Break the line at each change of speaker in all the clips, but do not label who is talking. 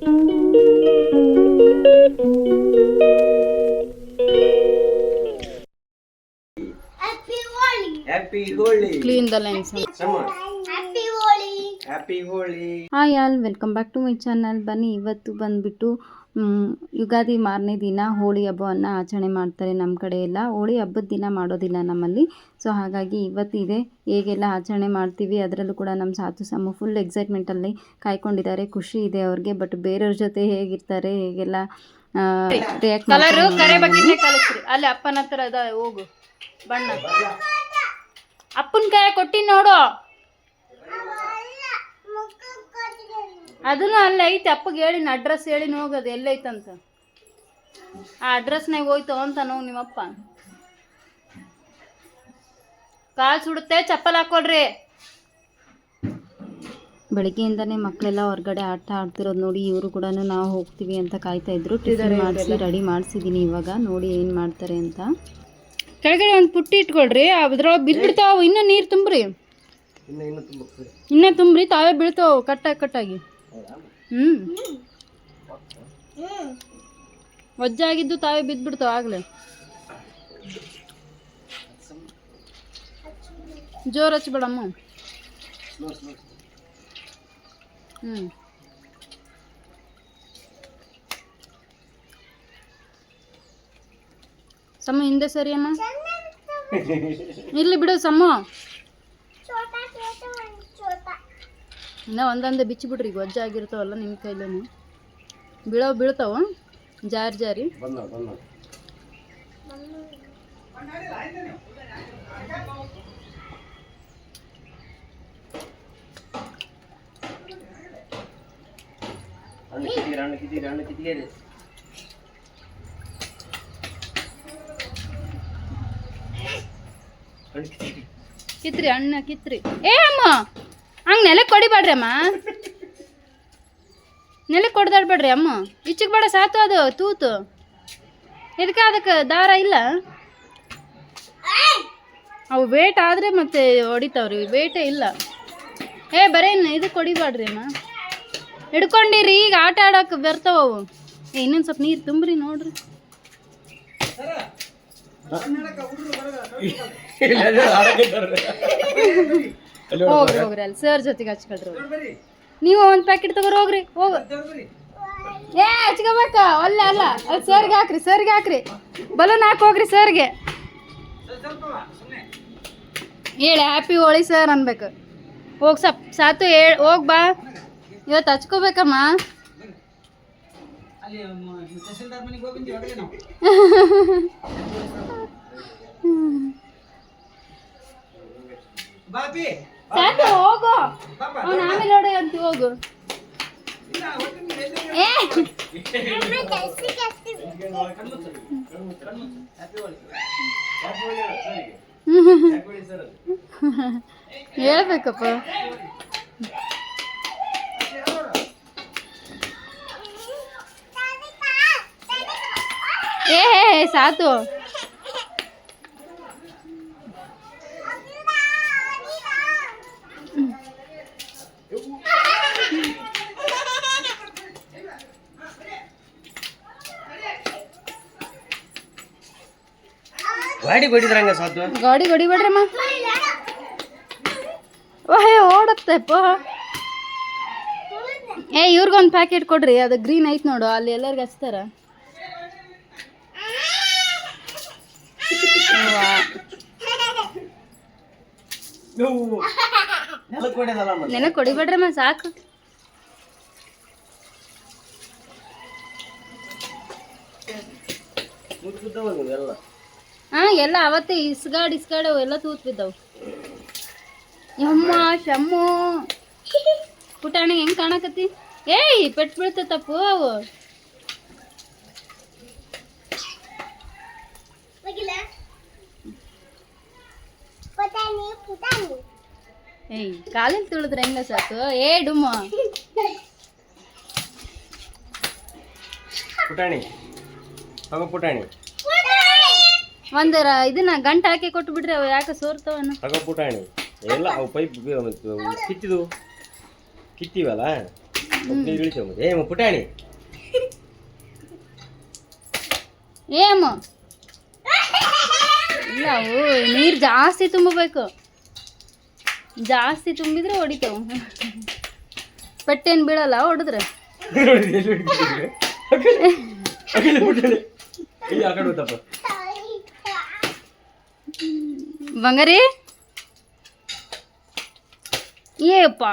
Happy Holi.
Clean the lens.
Happy Holi. Happy Holi.
Hi all, welcome back to my channel. ಬನ್ನಿ, ಇವತ್ತು ಬಂದುಬಿಟ್ಟು ಯುಗಾದಿ ಮಾರನೇ ದಿನ ಹೋಳಿ ಹಬ್ಬವನ್ನು ಆಚರಣೆ ಮಾಡ್ತಾರೆ ನಮ್ಮ ಕಡೆ ಎಲ್ಲ. ಹೋಳಿ ಹಬ್ಬದ ದಿನ ಮಾಡೋದಿಲ್ಲ ನಮ್ಮಲ್ಲಿ. ಸೊ ಹಾಗಾಗಿ ಇವತ್ತಿದೆ ಹೇಗೆಲ್ಲ ಆಚರಣೆ ಮಾಡ್ತೀವಿ. ಅದರಲ್ಲೂ ಕೂಡ ನಮ್ಮ ಸಾತು ಸಾಮು ಫುಲ್ ಎಕ್ಸೈಟ್ಮೆಂಟಲ್ಲಿ ಕಾಯ್ಕೊಂಡಿದ್ದಾರೆ. ಖುಷಿ ಇದೆ ಅವ್ರಿಗೆ. ಬಟ್ ಬೇರೆಯವ್ರ ಜೊತೆ ಹೇಗಿರ್ತಾರೆ, ಹೇಗೆಲ್ಲ ರಿಯಾಕ್ಟ್ ಕಲರು ಕರೆ ಬಗ್ಗೆನೇ ಕಲಿಸ್ರಿ. ಅಲ್ಲಿ ಅಪ್ಪನ ಹತ್ರ ಅದ, ಹೋಗು ಬಣ್ಣ ಅಪ್ಪನ ಕೈ ಕೊಟ್ಟಿ ನೋಡು. ಅದನ್ನು ಅಲ್ಲಿ ಐತೆ. ಅಪ್ಪಗೆ ಹೇಳಿನ ಅಡ್ರೆಸ್ ಹೇಳಿನ ಹೋಗೋದು ಎಲ್ಲೈತಂತ. ಆ ಅಡ್ರೆಸ್ನಾಗ ಹೋಯ್ತು ಅಂತ ನೋವು ನಿಮ್ಮಪ್ಪ. ಕಾಲು ಸುಡುತ್ತೆ, ಚಪ್ಪಲ್ ಹಾಕೊಳ್ರಿ. ಬೆಳಿಗ್ಗೆಯಿಂದನೇ ಮಕ್ಕಳೆಲ್ಲ ಹೊರಗಡೆ ಆಟ ಆಡ್ತಿರೋದು ನೋಡಿ ಇವರು ಕೂಡ ನಾವು ಹೋಗ್ತೀವಿ ಅಂತ ಕಾಯ್ತಾ ಇದ್ರು. ಟಿಫಿನ್ ಮಾಡಿಸಿ ರೆಡಿ ಮಾಡಿಸಿದ್ದೀನಿ. ಇವಾಗ ನೋಡಿ ಏನು ಮಾಡ್ತಾರೆ ಅಂತ. ಕೆಳಗಡೆ ಒಂದು ಪುಟ್ಟಿ ಇಟ್ಕೊಳ್ರಿ, ಅದ್ರೊಳಗೆ ಬಿದ್ದುಬಿಡ್ತಾವೆ. ಇನ್ನೂ ನೀರು ತುಂಬ್ರಿ, ಇನ್ನೂ ತುಂಬ್ರಿ. ತಾವೇ ಬೀಳ್ತಾವೆ ಕಟ್ಟಾಗಿ. ಒಜ್ಜಾಗಿದ್ದು ತಾವೇ ಬಿದ್ದುಬಿಡ್ತಾವೆ ಆಗಲೇ. ಜೋರು ಹಚ್ಬೇಡಮ್ಮ. ಸಮ್ಮ ಹಿಂದೆ ಸರಿ ಅಮ್ಮ. ಇಲ್ಲಿ ಬಿಡು ಸಮ್ಮ. ಇನ್ನೂ ಒಂದೊಂದೇ ಬಿಚ್ಚಿಬಿಡ್ರಿ. ಈಗ ಒಜ್ಜಾಗಿರ್ತಾವಲ್ಲ ನಿಮ್ಮ ಕೈಲೇನು. ಬೀಳ್ತಾವ ಜಾರಿ. ಕಿತ್ರಿ ಅಣ್ಣ ಕಿತ್ರಿ. ಏ ಅಮ್ಮ, ಹಂಗೆ ನೆಲಕ್ಕೆ ಕೊಡಿಬೇಡ್ರಿ ಅಮ್ಮ. ನೆಲಕ್ಕೆ ಕೊಡ್ದಾಡ್ಬೇಡ್ರಿ ಅಮ್ಮ. ಇಚ್ಚಿಗೆ ಬೇಡ, ಸಾತು ಅದು ತೂತು. ಅದಕ್ಕೆ ದಾರ ಇಲ್ಲ. ಅವು ವೇಟ್ ಆದರೆ ಮತ್ತೆ ಹೊಡಿತಾವ್ರಿ. ವೇಟೇ ಇಲ್ಲ. ಬರೀ ಇದಕ್ಕೆ ಹೊಡಿಬೇಡ್ರಿ ಅಮ್ಮ. ಹಿಡ್ಕೊಂಡಿರಿ, ಈಗ ಆಟ ಆಡೋಕೆ ಬರ್ತಾವ ಅವು. ಇನ್ನೊಂದು ಸ್ವಲ್ಪ ನೀರು ತುಂಬ್ರಿ ನೋಡ್ರಿ. ಹೋಗ್ರಿ ಅಲ್ಲಿ ಸರ್ ಜೊತೆಗೆ ಹಚ್ಕೊಳ್ರಿ. ನೀವು ಒಂದು ಪ್ಯಾಕೆಟ್ ತಗೋರಿ. ಹೋಗ್ರಿ ಹೋಗ. ಹಚ್ಕೋಬೇಕ ಅಲ್ಲ ಅಲ್ಲಿ ಸರ್ಗೆ ಹಾಕ್ರಿ. ಬಲೂನ್ ಹೋಗ್ರಿ ಸರ್ಗೆ ಹೇಳಿ ಹ್ಯಾಪಿ ಹೋಳಿ ಸರ್ ಅನ್ಬೇಕು. ಹೋಗಿ ಸಾತು ಹೋಗ್ ಬಾ. ಇವತ್ತು ಹಚ್ಕೋಬೇಕಮ್ಮ. ಸಾಕು ಹೋಗು. ಅವ್ನು ಆಮೇಲೆ ನೋಡಿ ಅಂತ ಹೋಗು. ಹೇಳ್ಬೇಕಪ್ಪ. ಸಾತು
ಗಾಡಿ ಹೊಡಿದ್ರಂಗ ಸಾತು.
ಗಾಡಿ ಹೊಡಿಬೇಡ್ರಮ್ಮ. ಓಡತ್ತಪ್ಪ. ಇವ್ರಿಗೊಂದು ಪ್ಯಾಕೆಟ್ ಕೊಡ್ರಿ. ಅದು ಗ್ರೀನ್ ಐತ್ ನೋಡು, ಅಲ್ಲಿ ಎಲ್ಲರಿಗೂ ಹಚ್ತಾರ. ನೆನಕ್ಕೆ ಹೊಡಿಬೇಡ್ರಮ್ಮ ಸಾಕು. ಎಲ್ಲ ಅವತ್ತೇ ಇಸ್ಗಾಡ್ ಎಲ್ಲ ತೂತ್ ಬಿದ್ದಾವು. ಯಮ್ಮ ಶಮ್ಮು ಪುಟಾಣಿ ಹೆಂಗ್ ಕಾಣಕತ್ತಿ. ಪೆಟ್ಟು ಬೀಳ್ತಪ್ಪು ಅವು. ಕಾಲಲ್ಲಿ ತುಳಿದ್ರೆ ಹೆಂಗ ಸಾಕು. ಡುಮ್ಮ
ಪುಟಾಣಿ
ಒಂದು ಇದನ್ನ ಗಂಟೆ ಹಾಕಿ ಕೊಟ್ಟು ಬಿಡ್ರಿ. ಅವು ಯಾಕೆ ಸೋರ್ತಾವನ್ನ.
ಪುಟಾಣಿ ಎಲ್ಲ ಅವು ಪೈಪ್ ಕಿತ್ತಿವಲ್ಲ ನೀರು ಇಳಿತೇವೆ ಏಮ ಪುಟಾಣಿ
ಏಮ ಇಲ್ಲ ನೀರು ಜಾಸ್ತಿ ತುಂಬಬೇಕು, ಜಾಸ್ತಿ ತುಂಬಿದ್ರೆ ಹೊಡಿತಾವ, ಪೆಟ್ಟೇನು ಬೀಳಲ್ಲ ಹೊಡೆದ್ರೆ. ಬಂಗಾರಿ ಏಪ್ಪ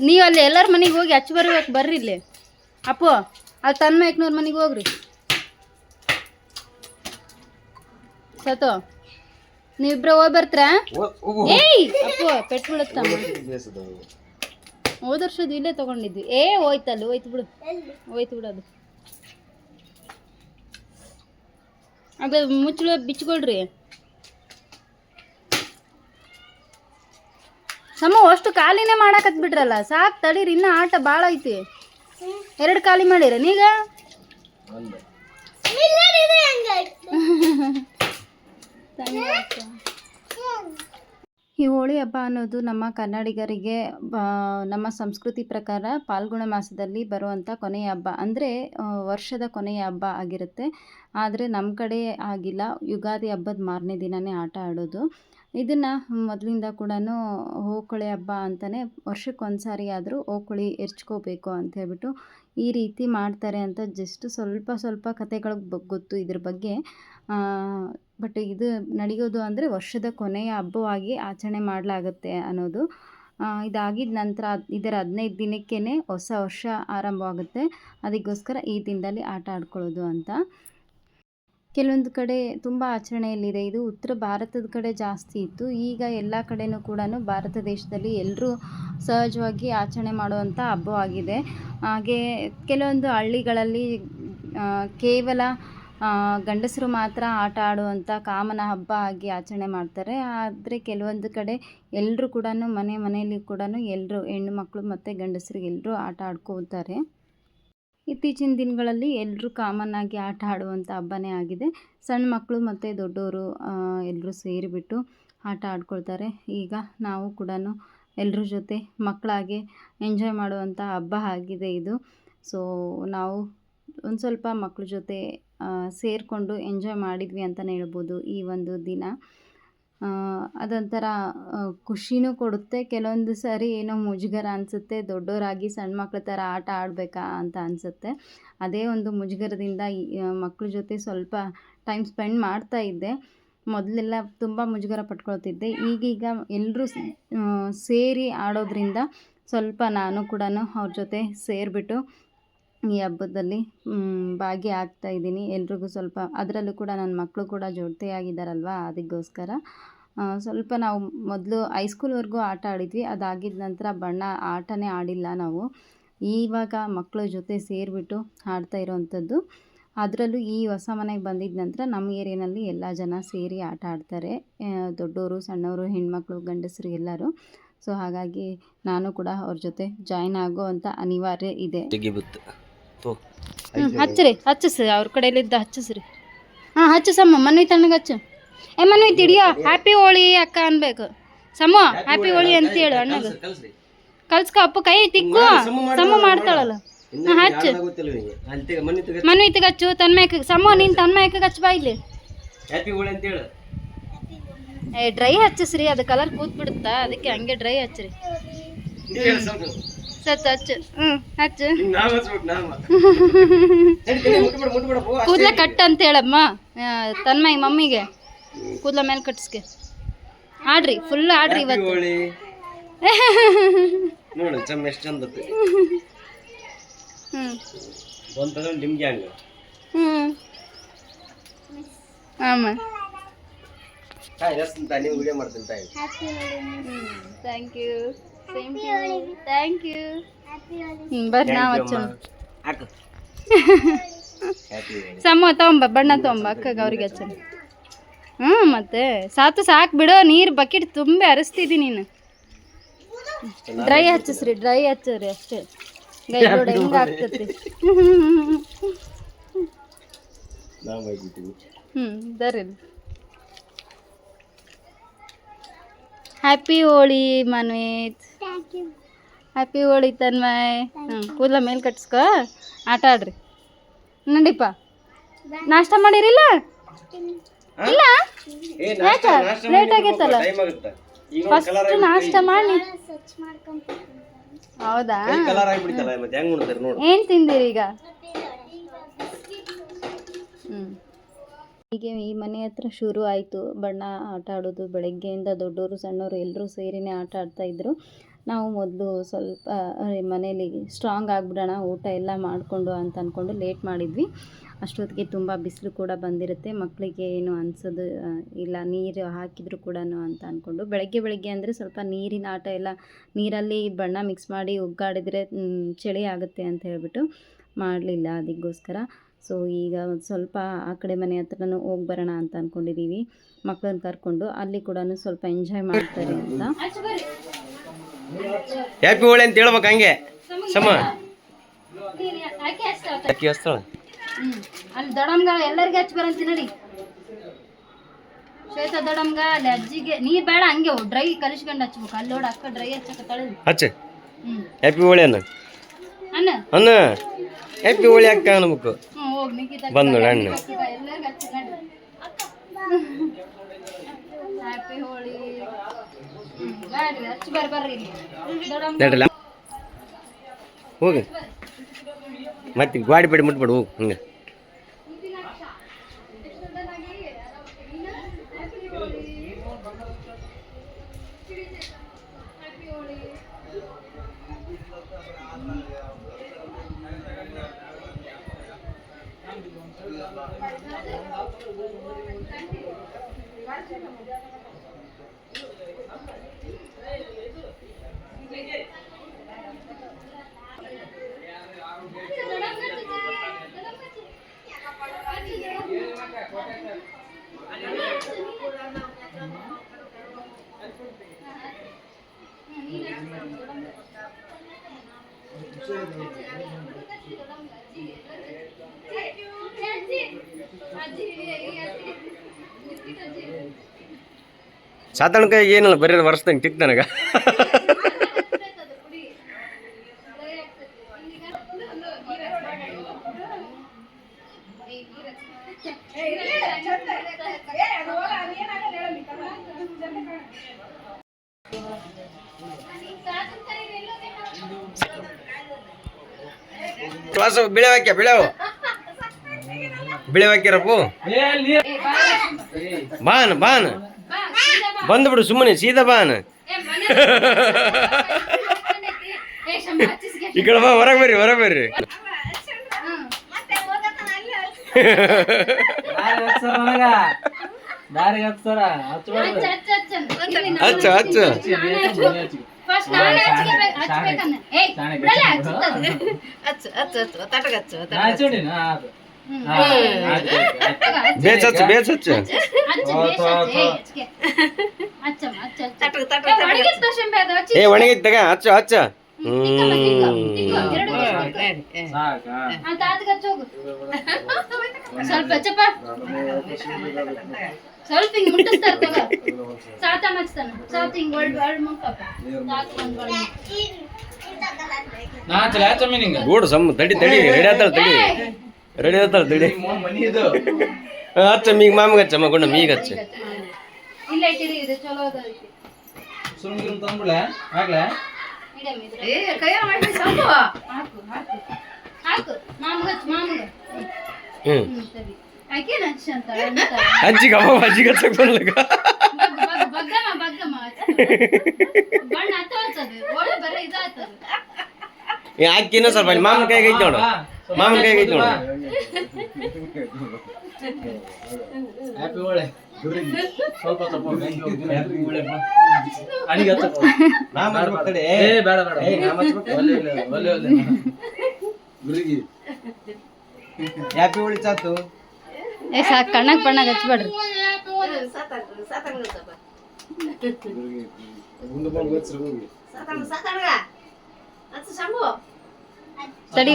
ನೀವು ಅಲ್ಲಿ ಎಲ್ಲರ ಮನೆಗೆ ಹೋಗಿ ಹಚ್ಚಿ ಬರ್ಬೇಕು, ಬರ್ರಿ ಇಲ್ಲಿ ಅಪ್ಪು ಅಲ್ಲಿ ತನ್ಮಯಕ್ಕನವ್ರ ಮನೆಗೆ ಹೋಗ್ರಿ. ಸತೋ ನೀವಿಬ್ರ ಹೋಗಿ ಬರ್ತೀರಾ? ಏಯ್ ಅಪ್ಪು ಪೆಟ್ಟು ಬೀಳುತ್ತಮ್ಮ, ಹೋದ ವರ್ಷದ್ದು ಇಲ್ಲೇ ತಗೊಂಡಿದ್ವಿ. ಹೋಯ್ತಲ್ಲ, ಹೋಯ್ತು ಬಿಡು, ಹೋಯ್ತು ಬಿಡು. ಅದು ಮುಚ್ಚಳ ಬಿಚ್ಕೊಳ್ರಿ. ಸಮ ಅಷ್ಟು ಖಾಲಿನೇ ಮಾಡಾಕತ್ ಬಿಟ್ರಲ್ಲ, ಸಾಕು ತಡೀರಿ, ಇನ್ನೂ ಆಟ ಭಾಳ ಐತಿ. 2 ಖಾಲಿ ಮಾಡಿರ ನೀಗ? ಈ ಹೋಳಿ ಹಬ್ಬ ಅನ್ನೋದು ನಮ್ಮ ಕನ್ನಡಿಗರಿಗೆ ನಮ್ಮ ಸಂಸ್ಕೃತಿ ಪ್ರಕಾರ ಫಾಲ್ಗುಣ ಮಾಸದಲ್ಲಿ ಬರುವಂಥ ಕೊನೆಯ ಹಬ್ಬ, ಅಂದರೆ ವರ್ಷದ ಕೊನೆಯ ಹಬ್ಬ ಆಗಿರುತ್ತೆ. ಆದರೆ ನಮ್ಮ ಕಡೆ ಆಗಿಲ್ಲ, ಯುಗಾದಿ ಹಬ್ಬದ ಮಾರನೇ ದಿನವೇ ಆಟ ಆಡೋದು. ಇದನ್ನು ಮೊದಲಿಂದ ಕೂಡ ಓಕುಳಿ ಹಬ್ಬ ಅಂತಲೇ ವರ್ಷಕ್ಕೊಂದು ಸಾರಿ ಆದರೂ ಓಕುಳಿ ಎರ್ಚ್ಕೋಬೇಕು ಅಂತ ಹೇಳ್ಬಿಟ್ಟು ಈ ರೀತಿ ಮಾಡ್ತಾರೆ ಅಂತ ಜಸ್ಟ್ ಸ್ವಲ್ಪ ಕಥೆಗಳು ಗೊತ್ತು ಇದ್ರ ಬಗ್ಗೆ. ಬಟ್ ಇದು ನಡೆಯೋದು ಅಂದರೆ ವರ್ಷದ ಕೊನೆಯ ಹಬ್ಬವಾಗಿ ಆಚರಣೆ ಮಾಡಲಾಗುತ್ತೆ ಅನ್ನೋದು. ಇದಾಗಿದ ನಂತರ ಇದರ 15 ದಿನಕ್ಕೇ ಹೊಸ ವರ್ಷ ಆರಂಭವಾಗುತ್ತೆ. ಅದಕ್ಕೋಸ್ಕರ ಈ ದಿನದಲ್ಲಿ ಆಟ ಆಡ್ಕೊಳ್ಳೋದು ಅಂತ. ಕೆಲವೊಂದು ಕಡೆ ತುಂಬ ಆಚರಣೆಯಲ್ಲಿದೆ. ಇದು ಉತ್ತರ ಭಾರತದ ಕಡೆ ಜಾಸ್ತಿ ಇತ್ತು. ಈಗ ಎಲ್ಲ ಕಡೆಯೂ ಕೂಡ ಭಾರತ ದೇಶದಲ್ಲಿ ಎಲ್ಲರೂ ಸಹಜವಾಗಿ ಆಚರಣೆ ಮಾಡುವಂಥ ಹಬ್ಬವಾಗಿದೆ. ಹಾಗೆ ಕೆಲವೊಂದು ಹಳ್ಳಿಗಳಲ್ಲಿ ಕೇವಲ ಗಂಡಸರು ಮಾತ್ರ ಆಟ ಆಡುವಂಥ ಕಾಮನ ಹಬ್ಬ ಆಗಿ ಆಚರಣೆ ಮಾಡ್ತಾರೆ. ಆದರೆ ಕೆಲವೊಂದು ಕಡೆ ಎಲ್ಲರೂ ಕೂಡ ಮನೆಯಲ್ಲಿ ಕೂಡ ಎಲ್ಲರೂ ಹೆಣ್ಣು ಮಕ್ಕಳು ಮತ್ತು ಗಂಡಸರು ಎಲ್ಲರೂ ಆಟ ಆಡ್ಕೋತಾರೆ. ಇತ್ತೀಚಿನ ದಿನಗಳಲ್ಲಿ ಎಲ್ಲರೂ ಕಾಮನ್ ಆಗಿ ಆಟ ಆಡುವಂಥ ಹಬ್ಬನೇ ಆಗಿದೆ. ಸಣ್ಣ ಮಕ್ಕಳು ಮತ್ತು ದೊಡ್ಡವರು ಎಲ್ಲರೂ ಸೇರಿಬಿಟ್ಟು ಆಟ ಆಡ್ಕೊಳ್ತಾರೆ. ಈಗ ನಾವು ಕೂಡ ಎಲ್ಲರ ಜೊತೆ ಮಕ್ಕಳಾಗೆ ಎಂಜಾಯ್ ಮಾಡುವಂಥ ಹಬ್ಬ ಆಗಿದೆ ಇದು. ಸೊ ನಾವು ಒಂದು ಸ್ವಲ್ಪ ಮಕ್ಕಳ ಜೊತೆ ಸೇರಿಕೊಂಡು ಎಂಜಾಯ್ ಮಾಡಿದ್ವಿ ಅಂತಲೇ ಹೇಳ್ಬೋದು ಈ ಒಂದು ದಿನ. ಅದೊಂಥರ ಖುಷಿನೂ ಕೊಡುತ್ತೆ. ಕೆಲವೊಂದು ಸಾರಿ ಏನೋ ಮುಜುಗರ ಅನಿಸುತ್ತೆ, ದೊಡ್ಡವರಾಗಿ ಸಣ್ಣ ಮಕ್ಕಳ ಥರ ಆಟ ಆಡಬೇಕಾ ಅಂತ ಅನಿಸುತ್ತೆ. ಅದೇ ಒಂದು ಮುಜುಗರದಿಂದ ಮಕ್ಕಳ ಜೊತೆ ಸ್ವಲ್ಪ ಟೈಮ್ ಸ್ಪೆಂಡ್ ಮಾಡ್ತಾ ಇದ್ದೆ. ಮೊದಲೆಲ್ಲ ತುಂಬ ಮುಜುಗರ ಪಟ್ಕೊಳ್ತಿದ್ದೆ. ಈಗೀಗ ಎಲ್ಲರೂ ಸೇರಿ ಆಡೋದ್ರಿಂದ ಸ್ವಲ್ಪ ನಾನು ಕೂಡ ಅವ್ರ ಜೊತೆ ಸೇರಿಬಿಟ್ಟು ಈ ಹಬ್ಬದಲ್ಲಿ ಭಾಗಿಯಾಗ್ತಾ ಇದ್ದೀನಿ. ಎಲ್ರಿಗೂ ಸ್ವಲ್ಪ, ಅದರಲ್ಲೂ ಕೂಡ ನನ್ನ ಮಕ್ಕಳು ಕೂಡ ಜೊತೆಯಾಗಿದ್ದಾರಲ್ವ, ಅದಕ್ಕೋಸ್ಕರ ಸ್ವಲ್ಪ ನಾವು ಮೊದಲು ಹೈಸ್ಕೂಲ್ವರೆಗೂ ಆಟ ಆಡಿದ್ವಿ. ಅದಾಗಿದ್ದ ನಂತರ ಬಣ್ಣ ಆಟನೇ ಆಡಿಲ್ಲ ನಾವು. ಇವಾಗ ಮಕ್ಕಳ ಜೊತೆ ಸೇರಿಬಿಟ್ಟು ಆಡ್ತಾ ಇರೋವಂಥದ್ದು. ಅದರಲ್ಲೂ ಈ ಹೊಸ ಮನೆಗೆ ಬಂದಿದ್ದ ನಂತರ ನಮ್ಮ ಏರಿಯಾನಲ್ಲಿ ಎಲ್ಲ ಜನ ಸೇರಿ ಆಟ ಆಡ್ತಾರೆ, ದೊಡ್ಡವರು ಸಣ್ಣವರು ಹೆಣ್ಮಕ್ಳು ಗಂಡಸರು ಎಲ್ಲರೂ. ಸೊ ಹಾಗಾಗಿ ನಾನು ಕೂಡ ಅವ್ರ ಜೊತೆ ಜಾಯ್ನ್ ಆಗೋ ಅಂತ ಅನಿವಾರ್ಯ ಇದೆ. ಹಚ್ಚ್ರಿ, ಹಚ್ಚಿಸ್ರಿ, ಅವ್ರ ಕಡೆಯಲ್ಲಿದ್ದ ಹಚ್ಚಿಸ್ರಿ. ಹಾಂ ಹಚ್ಚು ಸಮ್ಮ, ಮನ್ವಿ ತಣ್ಣಗೆ ಹಚ್ಚು. ಮನ್ವಿ ತಿಡಿಯೋ ಹ್ಯಾಪಿ ಹೋಳಿ ಅಕ್ಕ ಅನ್ಬೇಕು. ಸಮ ಹ್ಯಾಪಿ ಹೋಳಿ ಅಂತ ಹೇಳು ಅಣ್ಣಗ. ಕಲ್ಸ್ಕೊ ಅಪ್ಪ, ಕೈ ತಿಕ್ಕು, ಸಮ ಮಾಡ್ತಾಳಲ್ಲ. ಹಾಂ ಹಚ್ಚು, ಮನ್ವಿ ಹಚ್ಚು. ತನ್ಮಯಕ ಸಮ, ನೀನು ತನ್ಮಯಕ ಹಚ್ಚ ಬಾ ಇಲ್ಲಿ. ಡ್ರೈ ಹಚ್ಚಿಸ್ರಿ, ಅದು ಕಲರ್ ಕೂತ್ಬಿಡುತ್ತಾ, ಅದಕ್ಕೆ ಹಂಗೆ ಡ್ರೈ ಹಚ್ಚ್ರಿ. ಸತ್ ಹಚ್ಚು. ಹಚ್ಚು. ಕೂದಲ ಕಟ್ ಅಂತ ಹೇಳಮ್ಮ ತನ್ಮಯ್ ಮಮ್ಮಿಗೆ, ಕೂದಲ ಮೇಲೆ ಕಟ್ಸ್ಕೆ. ಆಡ್ರಿ, ಫುಲ್ ಆಡ್ರಿ ಇವತ್ತು. ಆಮ ಥ್ಯಾಂಕ್ ಯು. Thank you. ಬರ್ರಿ ನಾವು ಹಚ್ಚೋಣ. ಸಮ ತೊಗೊಂಬ, ಬಣ್ಣ ತೊಗೊಂಬ ಅಕ್ಕಗೆ, ಅವ್ರಿಗೆ ಹಚ್ಚೋಣ. ಮತ್ತೆ ಸಾಕು ಬಿಡೋ, ನೀರು ಬಕೆಟ್ ತುಂಬಿ ಹರಿಸ್ತಿದ್ದಿ ನೀನು. ಡ್ರೈ ಹಚ್ಚಿಸ್ರಿ, ಡ್ರೈ ಹಚ್ಚ್ರಿ ಅಷ್ಟೇ. ಗೈ ನೋಡಿ ಹೆಂಗೆ ಆಗ್ತೈತಿ. ಬರ್ರಿ. ಹ್ಯಾಪಿ ಹೋಳಿ ಮನ್ವಿತ್. ಹ್ಯಾಪಿ ಹೋಳಿ ತನ್ಮಯ್. ಕೂದಲ ಮೇಲೆ ಕಟ್ಸ್ಕೊ, ಆಟ ಆಡ್ರಿ. ನಡಿಪ್ಪ. ನಾಷ್ಟ ಮಾಡಿರಿಲ್ಲ? ಇಲ್ಲ ಯಾಕ ಲೇಟ್ ಆಗೈತಲ್ಲ. ಫಸ್ಟ್ ನಾಷ್ಟ ಮಾಡಿ. ಹೌದಾ? ಏನ್ ತಿಂದಿರಿ ಈಗ? ಹೀಗೆ ಈ ಮನೆ ಹತ್ರ ಶುರು ಆಯಿತು ಬಣ್ಣ ಆಟ ಆಡೋದು. ಬೆಳಗ್ಗೆಯಿಂದ ದೊಡ್ಡವರು ಸಣ್ಣವರು ಎಲ್ಲರೂ ಸೇರಿನೇ ಆಟ ಆಡ್ತಾಯಿದ್ರು. ನಾವು ಮೊದಲು ಸ್ವಲ್ಪ ಮನೇಲಿ ಸ್ಟ್ರಾಂಗ್ ಆಗಿಬಿಡೋಣ ಊಟ ಎಲ್ಲ ಮಾಡಿಕೊಂಡು ಅಂತ ಅಂದ್ಕೊಂಡು ಲೇಟ್ ಮಾಡಿದ್ವಿ. ಅಷ್ಟೊತ್ತಿಗೆ ತುಂಬ ಬಿಸಿಲು ಕೂಡ ಬಂದಿರುತ್ತೆ. ಮಕ್ಕಳಿಗೆ ಏನು ಅನಿಸೋದು ಇಲ್ಲ, ನೀರು ಹಾಕಿದ್ರು ಕೂಡ ಅಂತ ಅಂದ್ಕೊಂಡು ಬೆಳಗ್ಗೆ ಅಂದರೆ ಸ್ವಲ್ಪ ನೀರಿನ ಆಟ ಎಲ್ಲ, ನೀರಲ್ಲಿ ಬಣ್ಣ ಮಿಕ್ಸ್ ಮಾಡಿ ಒಗ್ಗಾಡಿದರೆ ಚಳಿ ಆಗುತ್ತೆ ಅಂತ ಹೇಳ್ಬಿಟ್ಟು ಮಾಡಲಿಲ್ಲ. ಅದಕ್ಕೋಸ್ಕರ ಸೊ ಈಗ ಒಂದು ಸ್ವಲ್ಪ ಆ ಕಡೆ ಮನೆ ಹತ್ರನೂ ಹೋಗಿ ಬರೋಣ ಅಂತ ಅಂದ್ಕೊಂಡಿದ್ದೀವಿ. ಮಕ್ಕಳನ್ನ ಕರ್ಕೊಂಡು ಅಲ್ಲಿ ಕೂಡ ಸ್ವಲ್ಪ ಎಂಜಾಯ್ ಮಾಡ್ತಾರೆ ಅಂತ.
ಹ್ಯಾಪಿ ಹೋಳಿ ಅಂತ ಹೇಳ್ಬೇಕು ಹಂಗೆ ಸಮ.
ಅಲ್ಲಿ ದೊಡಮ್ಗ ಎಲ್ಲರಿಗೆ ಹಚ್ಚಿ ಬರಂತಿ ನಡಿ. ಶ್ವೇತ ದೊಡಮ್ಗ ಅಲ್ಲಿ ಅಜ್ಜಿಗೆ ನೀರ್ ಬೇಡ, ಹಂಗೆ ಡ್ರೈ ಕಲಿಸ್ಕೊಂಡು ಹಚ್ಬೇಕು. ಅಲ್ಲಿ ನೋಡ ಅಕ್ಕ ಡ್ರೈ ಹಚ್ಚಕತ್ತಾಳೆ.
ಹಚ್ಚ ಹ್ಯಾಪಿ ಹೋಳಿ ಅನ್ನ
ಅನ್ನ
ಅನ್ನ ಹ್ಯಾಪಿ ಹೋಳಿ ಅಕ್ಕ ಅನ್ಬೇಕು.
ಹೋಗಿ ನಿಖಿತ
ಬಂದು ಅಣ್ಣ
ಎಲ್ಲರಿಗೆ ಹಚ್ಚಿ ನಡಿ. ಹ್ಯಾಪಿ ಹೋಳಿ ಗಾಡಿ ಹಚ್ಚಿ ಬರ್ರಿ ದೊಡಮ್ಗ.
ಹೋಗಿ ಮತ್ತೆ ಗಾಡಿ ಬೇಡಿ ಮುಟ್ಬೇಡ, ಹೋಗಿ ಹಂಗೆ. ಸಾತಾಣಕಾಯಿ ಏನಲ್ಲ ಬರೀ ವರ್ಷದಂಗೆ ಟಿಕ್ ನನಗ. ಬಿಳೆ ಹಾಕ್ಯ ಬಿಳೆ ಹಾಕ್ಯಾರಪ್ಪು. ಬಾನ್ ಬಂದ್ಬಿಡು ಸುಮ್ಮನೆ ಸೀದಾ ಬಾನ್. ಈ ಕಡೆ ಬಾ, ಹೊರಗೆ ಬರ್ರಿ. ಹಚ್ಚ ಬೇಸ್ ಹಚ್ಚ. ಒಣಗಿದ್ ತಗ ಹಚ್ಚ.
ಸ್ವಲ್ಪ ಹಿಂಗ್ ಮುಟ್ಟಿಸ್ತಾರೆ ತಗೋ. ಸಾತಾನ ಹಚ್ತಾನ. ಸಾತ್ ಹಿಂಗ್ ಒಳ್ಳೆ ಮುಟ್ಟಪ್ಪ.
ಗೂಡು ಸಮ್ ತಡಿ ರೆಡಿ ಆತಾಳ ತಡಿ. ಹಚ್ಚ ಮೀಗ ಮಾಮಿಗೆ ಹಚ್ಚಮ್ಮ ಗುಂಡ ಮೀಗ ಹಚ್ಚ.
ಇಲ್ಲ ಇಟ್ಟಿರಿ, ಇದು ಚಲೋ ಅದ.
ಸುಮ್ಗಿರು ತಂದ್ಬಿಡ್ಲೆ ಆಗ್ಲೇ.
ಹಾಕು ಮಾಮಿಗೆ.
ಅಜ್ಜಿಗೆ ಹಚ್ಚಕ್ ಬಂದ್ಲಗ ಹಾಕಿನ ಸ್ವಲ್ಪ ಮಾಮನ ಕೈಗೆ ಐತಿ ನೋಡು.
ಹ್ಯಾಪಿ ಹೋಳಿ. ಸ್ವಲ್ಪ
ಹ್ಯಾಪಿ ಹೋಳಿ ಚಾತು.
ಸಾಕು, ಕಣ್ಣಾಗ ಪಣ್ಣಾಗ ಹಚ್ಬೇಡ್ರಿ. ತಡಿ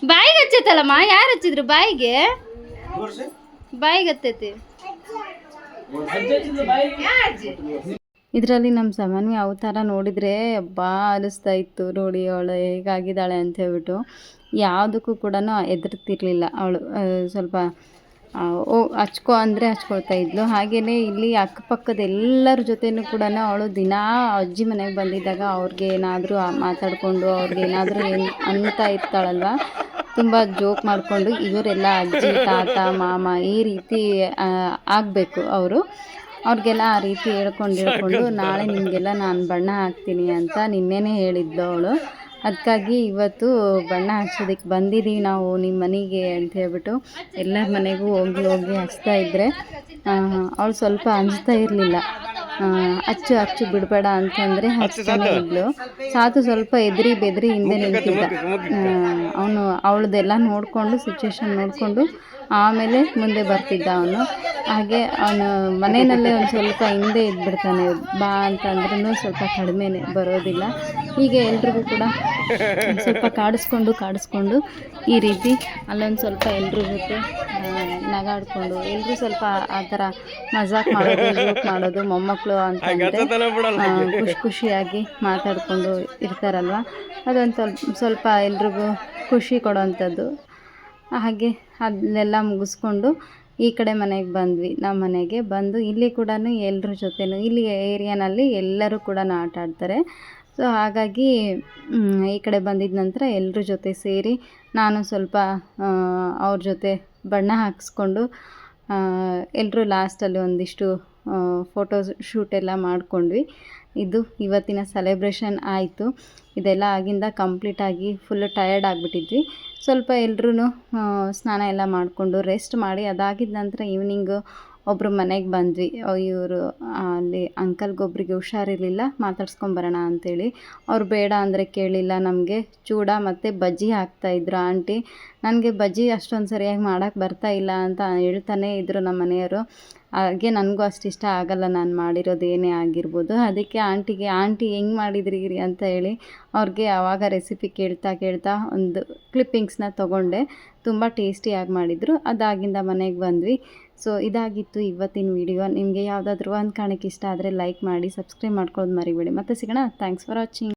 ಬಾಯಿಗೆ ಹಚ್ಚೈತಲ್ಲಮ್ಮ. ಯಾರು ಹಚ್ಚಿದ್ರು ಬಾಯಿಗೆ? ಹತ್ತೈತಿ. ಇದರಲ್ಲಿ ನಮ್ಮ ಸಮನ್ವಿ ಅವತಾರ ನೋಡಿದರೆ ಬಾ ಅನಿಸ್ತಾ ಇತ್ತು ನೋಡಿ ಅವಳು ಹೇಗಾಗಿದ್ದಾಳೆ ಅಂತ ಹೇಳ್ಬಿಟ್ಟು. ಯಾವುದಕ್ಕೂ ಕೂಡ ಹೆದರ್ತಿರ್ಲಿಲ್ಲ ಅವಳು. ಸ್ವಲ್ಪ ಹಚ್ಕೋ ಅಂದರೆ ಹಚ್ಕೊಳ್ತಾ ಇದ್ಲು. ಹಾಗೆಯೇ ಇಲ್ಲಿ ಅಕ್ಕಪಕ್ಕದ ಎಲ್ಲರ ಜೊತೆನೂ ಕೂಡ ಅವಳು ದಿನಾ ಅಜ್ಜಿ ಮನೆಗೆ ಬಂದಿದ್ದಾಗ ಅವ್ರಿಗೆ ಏನಾದರೂ ಮಾತಾಡಿಕೊಂಡು ಅವ್ರಿಗೆ ಏನಾದರೂ ಏನು ಅಂತ ಇರ್ತಾಳಲ್ವ, ತುಂಬ ಜೋಕ್ ಮಾಡಿಕೊಂಡು ಇವರೆಲ್ಲ ಅಜ್ಜಿ ತಾತ ಮಾಮ ಈ ರೀತಿ ಆಗಬೇಕು ಅವರು. ಅವ್ರಿಗೆಲ್ಲ ಆ ರೀತಿ ಹೇಳ್ಕೊಂಡು ನಾಳೆ ನಿಮಗೆಲ್ಲ ನಾನು ಬಣ್ಣ ಹಾಕ್ತೀನಿ ಅಂತ ನಿನ್ನೆನೇ ಹೇಳಿದ್ಲು ಅವಳು. ಅದಕ್ಕಾಗಿ ಇವತ್ತು ಬಣ್ಣ ಹಾಕ್ಸೋದಕ್ಕೆ ಬಂದಿದ್ದೀವಿ ನಾವು ನಿಮ್ಮ ಮನೆಗೆ ಅಂತ ಹೇಳ್ಬಿಟ್ಟು ಎಲ್ಲರ ಮನೆಗೂ ಹೋಗಿ ಹಚ್ತಾ ಇದ್ದರೆ ಅವಳು ಸ್ವಲ್ಪ ಅಂಜ್ತಾ ಇರಲಿಲ್ಲ. ಹಚ್ಚು ಬಿಡಬೇಡ ಅಂತಂದರೆ ಹಚ್ತಾನೆ ಇದ್ಲು. ಸಾತು ಸ್ವಲ್ಪ ಬೆದರಿ ಹಿಂದೆ ನಿಂತಿದ್ದ. ಅವನು ಅವಳದೆಲ್ಲ ನೋಡಿಕೊಂಡು ಸಿಚುವೇಶನ್ ನೋಡಿಕೊಂಡು ಆಮೇಲೆ ಮುಂದೆ ಬರ್ತಿದ್ದ ಅವನು. ಹಾಗೆ ಅವನು ಮನೆಯಲ್ಲೇ ಒಂದು ಸ್ವಲ್ಪ ಹಿಂದೆ ಇದ್ಬಿಡ್ತಾನೆ. ಬಾ ಅಂತಂದ್ರೂ ಸ್ವಲ್ಪ ಕಡಿಮೆನೇ ಬರೋದಿಲ್ಲ. ಹೀಗೆ ಎಲ್ರಿಗೂ ಕೂಡ ಸ್ವಲ್ಪ ಕಾಡಿಸ್ಕೊಂಡು ಈ ರೀತಿ ಅಲ್ಲೊಂದು ಸ್ವಲ್ಪ ಎಲ್ರ ಜೊತೆ ನಗಾಡ್ಕೊಂಡು ಎಲ್ಲರೂ ಸ್ವಲ್ಪ ಆ ಥರ ಮಜಾಕ್ ಮಾಡೋದು ಜೋಕ್ ಮಾಡೋದು ಮೊಮ್ಮಕ್ಕಳು ಅಂತಂದರೆ ಖುಷಿಯಾಗಿ ಮಾತಾಡಿಕೊಂಡು ಇರ್ತಾರಲ್ವ, ಅದೊಂದು ಸ್ವಲ್ಪ ಎಲ್ರಿಗೂ ಖುಷಿ ಕೊಡೋವಂಥದ್ದು. ಹಾಗೆ ಅಲ್ಲೆಲ್ಲ ಮುಗಿಸ್ಕೊಂಡು ಈ ಕಡೆ ಮನೆಗೆ ಬಂದ್ವಿ. ನಮ್ಮ ಮನೆಗೆ ಬಂದು ಇಲ್ಲಿ ಕೂಡ ಎಲ್ಲರ ಜೊತೆನೂ ಇಲ್ಲಿ ಏರಿಯಾನಲ್ಲಿ ಎಲ್ಲರೂ ಕೂಡ ಆಟ ಆಡ್ತಾರೆ. ಸೊ ಹಾಗಾಗಿ ಈ ಕಡೆ ಬಂದಿದ್ದ ನಂತರ ಎಲ್ಲರ ಜೊತೆ ಸೇರಿ ನಾನು ಸ್ವಲ್ಪ ಅವ್ರ ಜೊತೆ ಬಣ್ಣ ಹಾಕಿಸ್ಕೊಂಡು ಎಲ್ಲರೂ ಲಾಸ್ಟಲ್ಲಿ ಒಂದಿಷ್ಟು ಫೋಟೋ ಶೂಟೆಲ್ಲ ಮಾಡಿಕೊಂಡ್ವಿ. ಇದು ಇವತ್ತಿನ ಸೆಲೆಬ್ರೇಷನ್ ಆಯಿತು. ಇದೆಲ್ಲ ಆಗಿಂದ ಕಂಪ್ಲೀಟಾಗಿ ಫುಲ್ ಟಯರ್ಡ್ ಆಗಿಬಿಟ್ಟಿದ್ವಿ. ಸ್ವಲ್ಪ ಎಲ್ಲರೂ ಸ್ನಾನ ಎಲ್ಲ ಮಾಡಿಕೊಂಡು ರೆಸ್ಟ್ ಮಾಡಿ ಅದಾಗಿದ್ದ ನಂತರ ಈವ್ನಿಂಗು ಒಬ್ಬರು ಮನೆಗೆ ಬಂದ್ವಿ. ಇವರು ಅಲ್ಲಿ ಅಂಕಲ್ಗೊಬ್ರಿಗೆ ಹುಷಾರಿರಲಿಲ್ಲ, ಮಾತಾಡ್ಸ್ಕೊಂಬರೋಣ ಅಂಥೇಳಿ. ಅವ್ರು ಬೇಡ ಅಂದರೆ ಕೇಳಿಲ್ಲ. ನಮಗೆ ಚೂಡ ಮತ್ತು ಬಜ್ಜಿ ಹಾಕ್ತಾಯಿದ್ರು ಆಂಟಿ. ನನಗೆ ಬಜ್ಜಿ ಅಷ್ಟೊಂದು ಸರಿಯಾಗಿ ಮಾಡೋಕ್ಕೆ ಬರ್ತಾಯಿಲ್ಲ ಅಂತ ಹೇಳ್ತಾನೆ ಇದ್ದರು ನಮ್ಮ ಮನೆಯವರು. ಹಾಗೆ ನನಗೂ ಅಷ್ಟು ಇಷ್ಟ ಆಗಲ್ಲ ನಾನು ಮಾಡಿರೋದು ಏನೇ ಆಗಿರ್ಬೋದು. ಅದಕ್ಕೆ ಆಂಟಿ ಹೆಂಗೆ ಮಾಡಿದ್ರಿ ಅಂತ ಹೇಳಿ ಅವ್ರಿಗೆ ಆವಾಗ ರೆಸಿಪಿ ಕೇಳ್ತಾ ಒಂದು ಕ್ಲಿಪ್ಪಿಂಗ್ಸ್ನ ತೊಗೊಂಡೆ. ತುಂಬ ಟೇಸ್ಟಿಯಾಗಿ ಮಾಡಿದರು. ಅದಾಗಿಂದ ಮನೆಗೆ ಬಂದ್ವಿ. ಸೊ ಇದಾಗಿತ್ತು ಇವತ್ತಿನ ವಿಡಿಯೋ. ನಿಮಗೆ ಯಾವುದಾದ್ರೂ ಒಂದು ಕಾರಣಕ್ಕೆ ಇಷ್ಟ ಆದರೆ ಲೈಕ್ ಮಾಡಿ, ಸಬ್ಸ್ಕ್ರೈಬ್ ಮಾಡ್ಕೊಳ್ಳೋದು ಮರಿಬೇಡಿ. ಮತ್ತೆ ಸಿಗೋಣ. Thanks for watching.